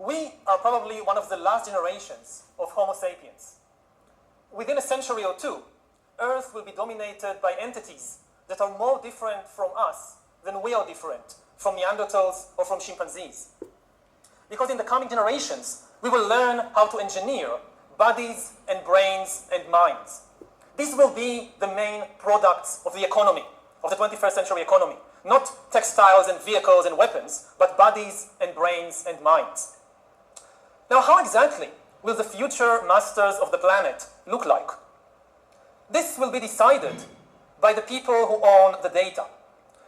We are probably one of the last generations of Homo sapiens. Within a century or two, Earth will be dominated by entities that are more different from us than we are different from Neanderthals or from chimpanzees. Because in the coming generations, we will learn how to engineer bodies and brains and minds. These will be the main products of the economy, of the 21st century economy. Not textiles and vehicles and weapons, but bodies and brains and minds. Now, how exactly will the future masters of the planet look like? This will be decided by the people who own the data.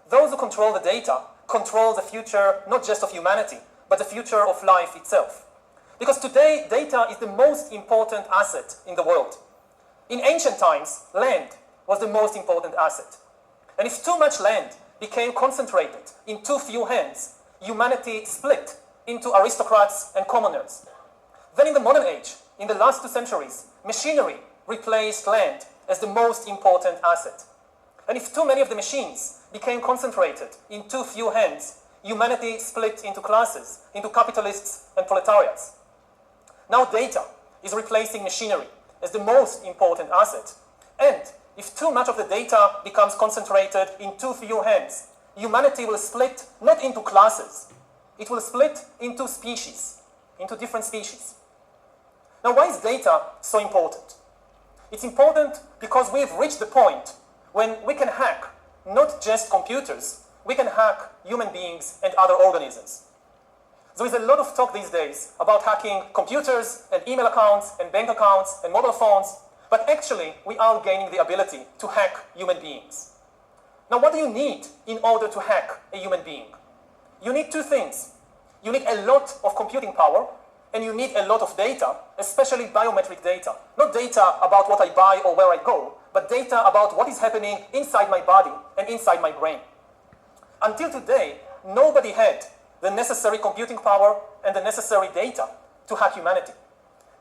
Those who control the data control the future not just of humanity, but the future of life itself. Because today, data is the most important asset in the world. In ancient times, land was the most important asset. And if too much land became concentrated in too few hands, humanity split into aristocrats and commoners. Then in the modern age, in the last 2 centuries, machinery replaced land as the most important asset. And if too many of the machines became concentrated in too few hands, humanity split into classes, into capitalists and proletariats. Now data is replacing machinery as the most important asset. And if too much of the data becomes concentrated in too few hands, humanity will split not into classes, it will split into species, into different species. Now, why is data so important? It's important because we've reached the point when we can hack not just computers, we can hack human beings and other organisms. There is a lot of talk these days about hacking computers and email accounts and bank accounts and mobile phones, but actually we are gaining the ability to hack human beings. Now, what do you need in order to hack a human being? You need 2 things. You need a lot of computing power, and you need a lot of data, especially biometric data. Not data about what I buy or where I go, but data about what is happening inside my body and inside my brain. Until today, nobody had the necessary computing power and the necessary data to hack humanity.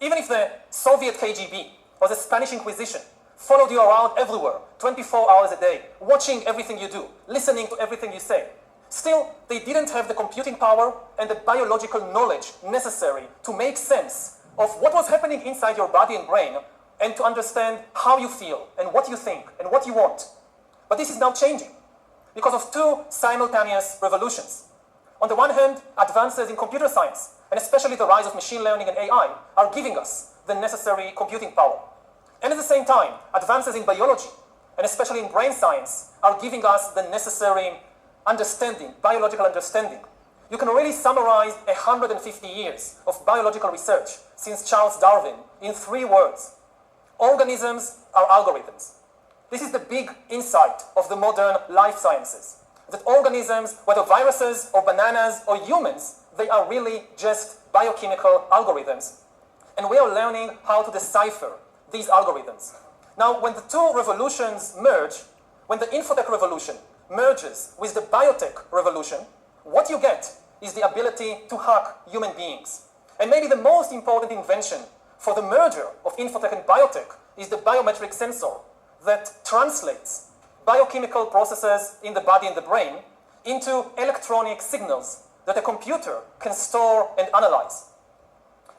Even if the Soviet KGB or the Spanish Inquisition followed you around everywhere, 24 hours a day, watching everything you do, listening to everything you say, still, they didn't have the computing power and the biological knowledge necessary to make sense of what was happening inside your body and brain and to understand how you feel and what you think and what you want. But this is now changing because of 2 simultaneous revolutions. On the one hand, advances in computer science, and especially the rise of machine learning and AI, are giving us the necessary computing power. And at the same time, advances in biology, and especially in brain science, are giving us the necessary understanding, biological understanding. You can really summarize 150 years of biological research since Charles Darwin in 3 words. Organisms are algorithms. This is the big insight of the modern life sciences. That organisms, whether viruses or bananas or humans, they are really just biochemical algorithms. And we are learning how to decipher these algorithms. Now, when the 2 revolutions merge, when the infotech revolution merges with the biotech revolution, what you get is the ability to hack human beings. And maybe the most important invention for the merger of infotech and biotech is the biometric sensor that translates biochemical processes in the body and the brain into electronic signals that a computer can store and analyze.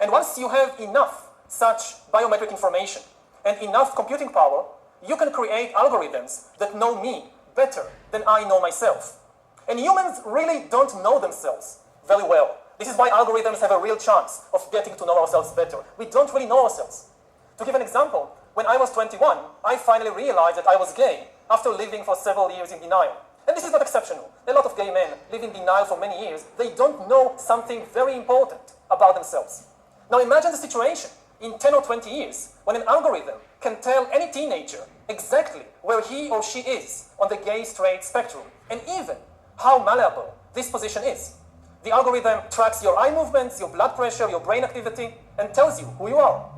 And once you have enough such biometric information and enough computing power, you can create algorithms that know me better than I know myself. And humans really don't know themselves very well. This is why algorithms have a real chance of getting to know ourselves better. We don't really know ourselves. To give an example, when I was 21, I finally realized that I was gay after living for several years in denial. And this is not exceptional. A lot of gay men live in denial for many years. They don't know something very important about themselves. Now imagine the situation in 10 or 20 years when an algorithm can tell any teenager exactly where he or she is on the gay-straight spectrum, and even how malleable this position is. The algorithm tracks your eye movements, your blood pressure, your brain activity, and tells you who you are.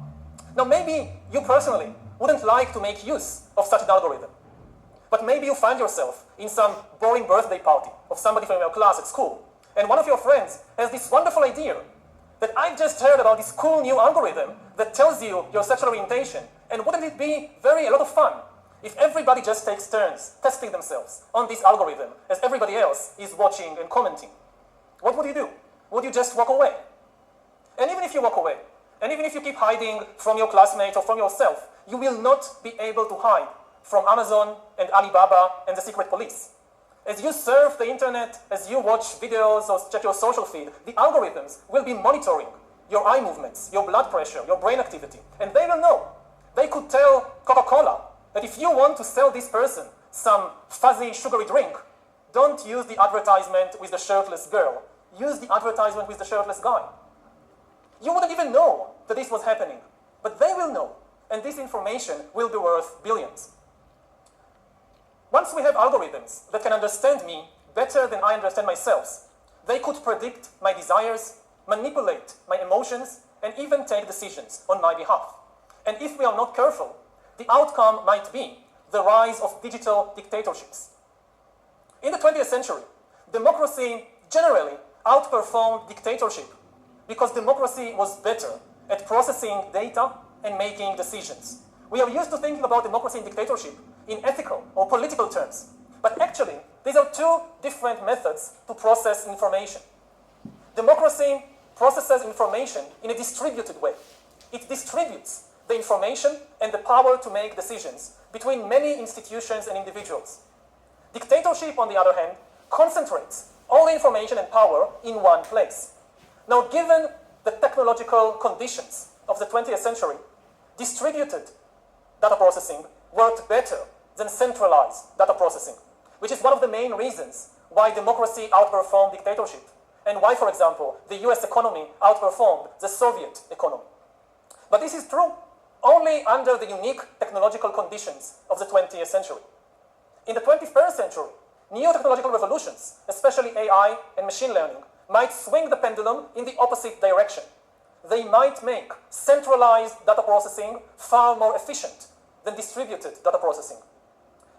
Now maybe you personally wouldn't like to make use of such an algorithm. But maybe you find yourself in some boring birthday party of somebody from your class at school, and one of your friends has this wonderful idea that I've just heard about this cool new algorithm that tells you your sexual orientation, and wouldn't it be a lot of fun if everybody just takes turns testing themselves on this algorithm as everybody else is watching and commenting? What would you do? Would you just walk away? And even if you walk away, and even if you keep hiding from your classmates or from yourself, you will not be able to hide from Amazon and Alibaba and the secret police. As you surf the internet, as you watch videos or check your social feed, the algorithms will be monitoring your eye movements, your blood pressure, your brain activity, and they will know. They could tell Coca-Cola that if you want to sell this person some fuzzy, sugary drink, don't use the advertisement with the shirtless girl. Use the advertisement with the shirtless guy. You wouldn't even know that this was happening, but they will know, and this information will be worth billions. Once we have algorithms that can understand me better than I understand myself, they could predict my desires, manipulate my emotions, and even take decisions on my behalf. And if we are not careful, the outcome might be the rise of digital dictatorships. In the 20th century, democracy generally outperformed dictatorship because democracy was better at processing data and making decisions. We are used to thinking about democracy and dictatorship in ethical or political terms, but actually, these are two different methods to process information. Democracy processes information in a distributed way. It distributes the information and the power to make decisions between many institutions and individuals. Dictatorship, on the other hand, concentrates all the information and power in one place. Now, given the technological conditions of the 20th century, distributed data processing worked better than centralized data processing, which is one of the main reasons why democracy outperformed dictatorship, and why, for example, the US economy outperformed the Soviet economy. But this is true only under the unique technological conditions of the 20th century. In the 21st century, new technological revolutions, especially AI and machine learning, might swing the pendulum in the opposite direction. They might make centralized data processing far more efficient than distributed data processing.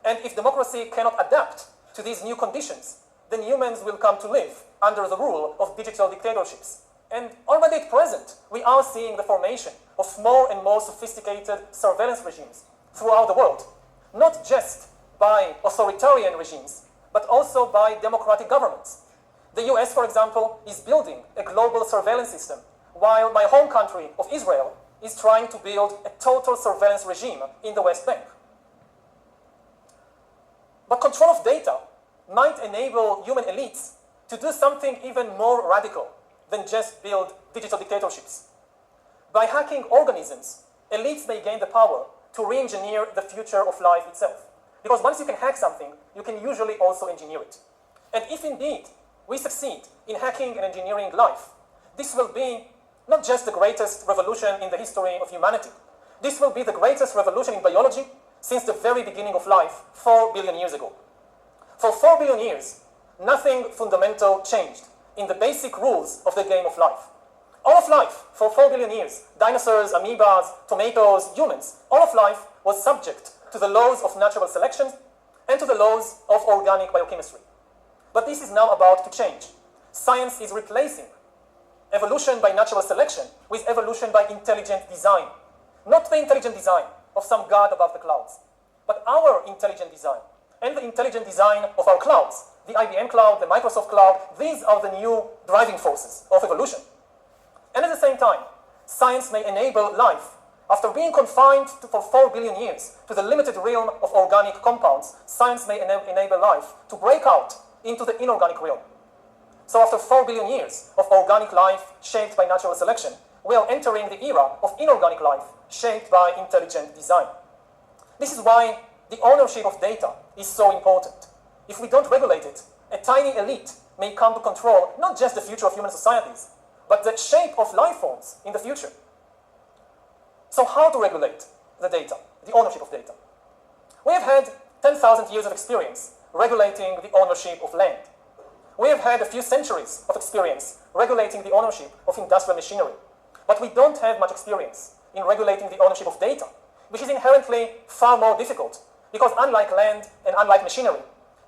And if democracy cannot adapt to these new conditions, then humans will come to live under the rule of digital dictatorships. And already at present, we are seeing the formation of more and more sophisticated surveillance regimes throughout the world, not just by authoritarian regimes, but also by democratic governments. The US, for example, is building a global surveillance system, while my home country of Israel is trying to build a total surveillance regime in the West Bank. But control of data might enable human elites to do something even more radical than just build digital dictatorships. By hacking organisms, elites may gain the power to re-engineer the future of life itself. Because once you can hack something, you can usually also engineer it. And if indeed we succeed in hacking and engineering life, this will be not just the greatest revolution in the history of humanity. This will be the greatest revolution in biology since the very beginning of life 4 billion years ago. For 4 billion years, nothing fundamental changed in the basic rules of the game of life. All of life, for 4 billion years, dinosaurs, amoebas, tomatoes, humans, all of life was subject to the laws of natural selection and to the laws of organic biochemistry. But this is now about to change. Science is replacing evolution by natural selection with evolution by intelligent design. Not the intelligent design of some god above the clouds, but our intelligent design and the intelligent design of our clouds, the IBM cloud, the Microsoft cloud. These are the new driving forces of evolution. And at the same time, science may enable life, after being confined for 4 billion years to the limited realm of organic compounds, science may enable life to break out into the inorganic realm. So after 4 billion years of organic life shaped by natural selection, we are entering the era of inorganic life shaped by intelligent design. This is why the ownership of data is so important. If we don't regulate it, a tiny elite may come to control not just the future of human societies, but the shape of life forms in the future. So how to regulate the data, the ownership of data? We have had 10,000 years of experience regulating the ownership of land. We have had a few centuries of experience regulating the ownership of industrial machinery. But we don't have much experience in regulating the ownership of data, which is inherently far more difficult, because unlike land and unlike machinery,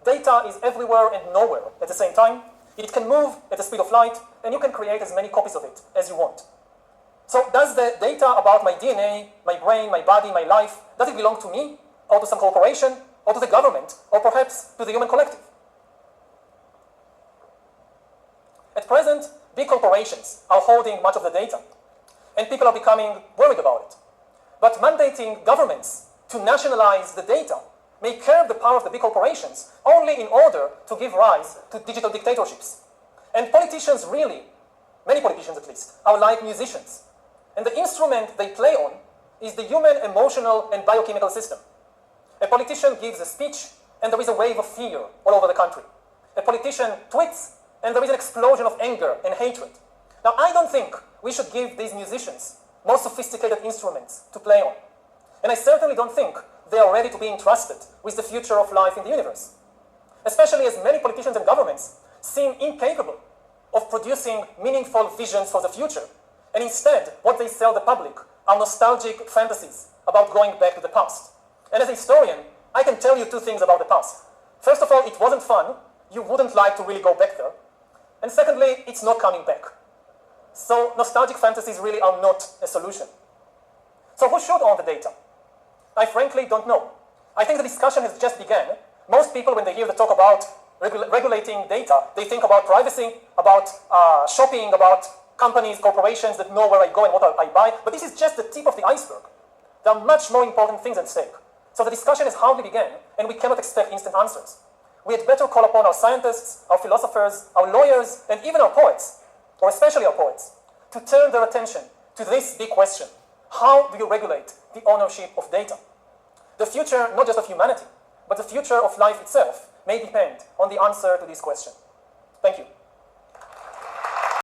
data is everywhere and nowhere at the same time. It can move at the speed of light, and you can create as many copies of it as you want. So does the data about my DNA, my brain, my body, my life, does it belong to me, or to some corporation, or to the government, or perhaps to the human collective? At present, big corporations are holding much of the data, and people are becoming worried about it. But mandating governments to nationalize the data may curb the power of the big corporations only in order to give rise to digital dictatorships. And politicians really, many politicians at least, are like musicians. And the instrument they play on is the human emotional and biochemical system. A politician gives a speech and there is a wave of fear all over the country. A politician tweets and there is an explosion of anger and hatred. Now, I don't think we should give these musicians more sophisticated instruments to play on. And I certainly don't think they are ready to be entrusted with the future of life in the universe. Especially as many politicians and governments seem incapable of producing meaningful visions for the future. And instead, what they sell the public are nostalgic fantasies about going back to the past. And as a historian, I can tell you two things about the past. First of all, it wasn't fun. You wouldn't like to really go back there. And secondly, it's not coming back. So nostalgic fantasies really are not a solution. So who should own the data? I frankly don't know. I think the discussion has just begun. Most people, when they hear the talk about regulating data, they think about privacy, about shopping, about companies, corporations that know where I go and what I buy. But this is just the tip of the iceberg. There are much more important things at stake. So the discussion has hardly begun, and we cannot expect instant answers. We had better call upon our scientists, our philosophers, our lawyers, and even our poets, or especially our poets, to turn their attention to this big question. How do you regulate the ownership of data? The future, not just of humanity, but the future of life itself may depend on the answer to this question. Thank you.